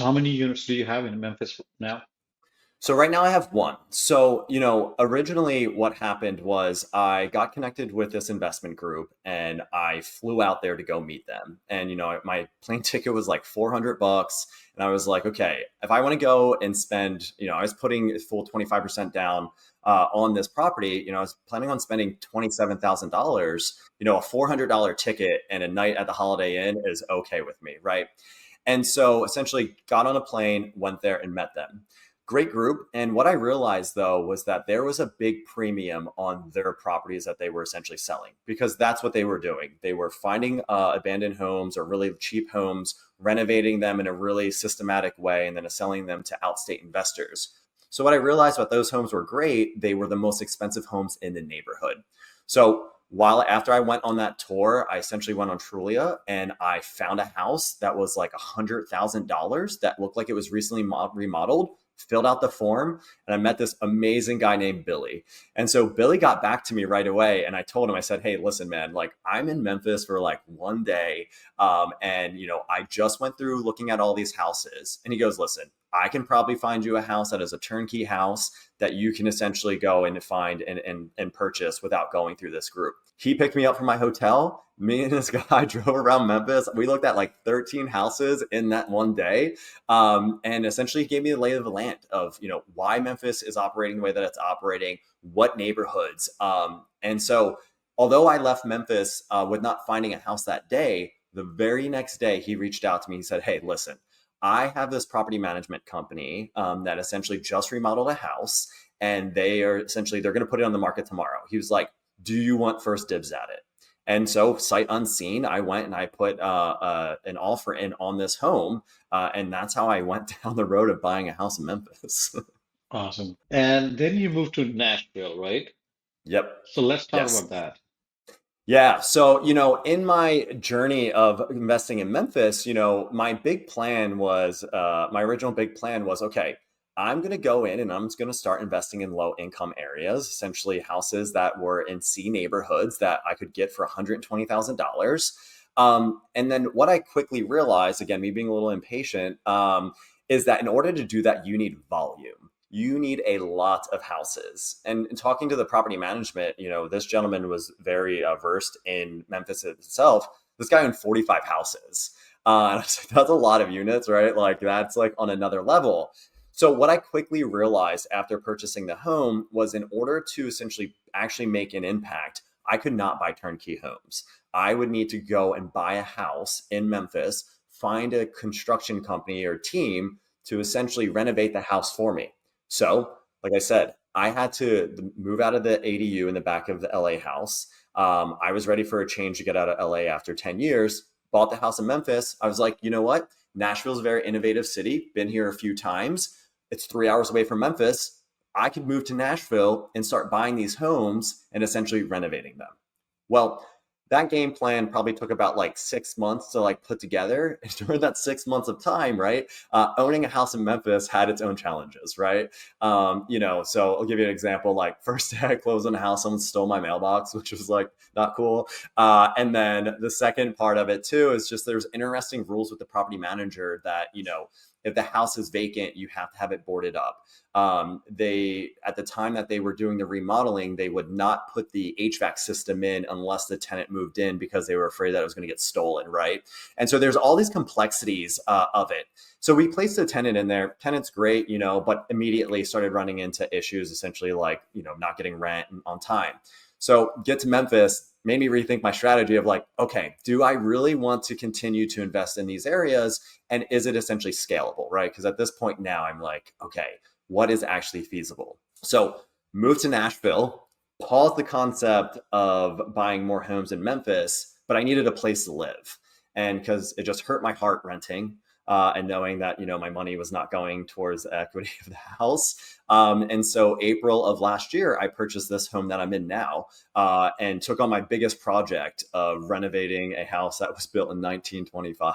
So how many units do you have in Memphis now? So right now I have one. So, originally what happened was I got connected with this investment group and I flew out there to go meet them. And, my plane ticket was like $400. And I was like, okay, if I want to go and spend, I was putting a full 25% down on this property, I was planning on spending $27,000. A $400 ticket and a night at the Holiday Inn is okay with me, right? And so essentially got on a plane, went there and met them. Great group. And what I realized though was that there was a big premium on their properties that they were essentially selling because that's what they were doing. They were finding abandoned homes or really cheap homes, renovating them in a really systematic way, and then selling them to outstate investors. So what I realized about those homes were great. They were the most expensive homes in the neighborhood. So while after I went on that tour, I essentially went on Trulia and I found a house that was like $100,000 that looked like it was recently remodeled, filled out the form, and I met this amazing guy named Billy. And so Billy got back to me right away and I told him, I said, hey, listen, man, like I'm in Memphis for like one day. And I just went through looking at all these houses. And he goes, listen, I can probably find you a house that is a turnkey house that you can essentially go and find and purchase without going through this group. He picked me up from my hotel. Me and this guy drove around Memphis. We looked at like 13 houses in that one day, and essentially gave me the lay of the land of why Memphis is operating the way that it's operating, what neighborhoods. And so, although I left Memphis with not finding a house that day, the very next day he reached out to me. He said, "Hey, listen, I have this property management company that essentially just remodeled a house, and they're going to put it on the market tomorrow." He was like, "Do you want first dibs at it?" And so, sight unseen, I went and I put an offer in on this home, and that's how I went down the road of buying a house in Memphis. Awesome. And then you moved to Nashville, right? Yep. So let's talk Yes. about that. Yeah. So, in my journey of investing in Memphis, my original big plan was, okay, I'm going to go in and I'm just going to start investing in low income areas, essentially houses that were in C neighborhoods that I could get for $120,000. And then what I quickly realized, again, me being a little impatient, is that in order to do that, you need volume. You need a lot of houses. And in talking to the property management, this gentleman was very versed in Memphis itself. This guy owned 45 houses. And I was like, that's a lot of units, right? Like that's like on another level. So what I quickly realized after purchasing the home was in order to essentially actually make an impact, I could not buy turnkey homes. I would need to go and buy a house in Memphis, find a construction company or team to essentially renovate the house for me. So, like I said, I had to move out of the ADU in the back of the LA house. I was ready for a change to get out of LA after 10 years, bought the house in Memphis. I was like, you know what? Nashville's a very innovative city, been here a few times. It's 3 hours away from Memphis. I could move to Nashville and start buying these homes and essentially renovating them. Well, that game plan probably took about like 6 months to like put together. And during that 6 months of time, right, owning a house in Memphis had its own challenges, right? So I'll give you an example. Like first day I closed on a house, someone stole my mailbox, which was like not cool. And then the second part of it too is just there's interesting rules with the property manager that if the house is vacant, you have to have it boarded up. They at the time that they were doing the remodeling, they would not put the HVAC system in unless the tenant moved in because they were afraid that it was going to get stolen, right? And so there's all these complexities of it. So we placed a tenant in there. Tenant's great, but immediately started running into issues, essentially like not getting rent on time. So get to Memphis made me rethink my strategy of like, okay, do I really want to continue to invest in these areas? And is it essentially scalable, right? Because at this point now I'm like, okay, what is actually feasible? So move to Nashville, pause the concept of buying more homes in Memphis, but I needed a place to live. And because it just hurt my heart renting, and knowing that my money was not going towards the equity of the house. And so April of last year, I purchased this home that I'm in now, and took on my biggest project of renovating a house that was built in 1925.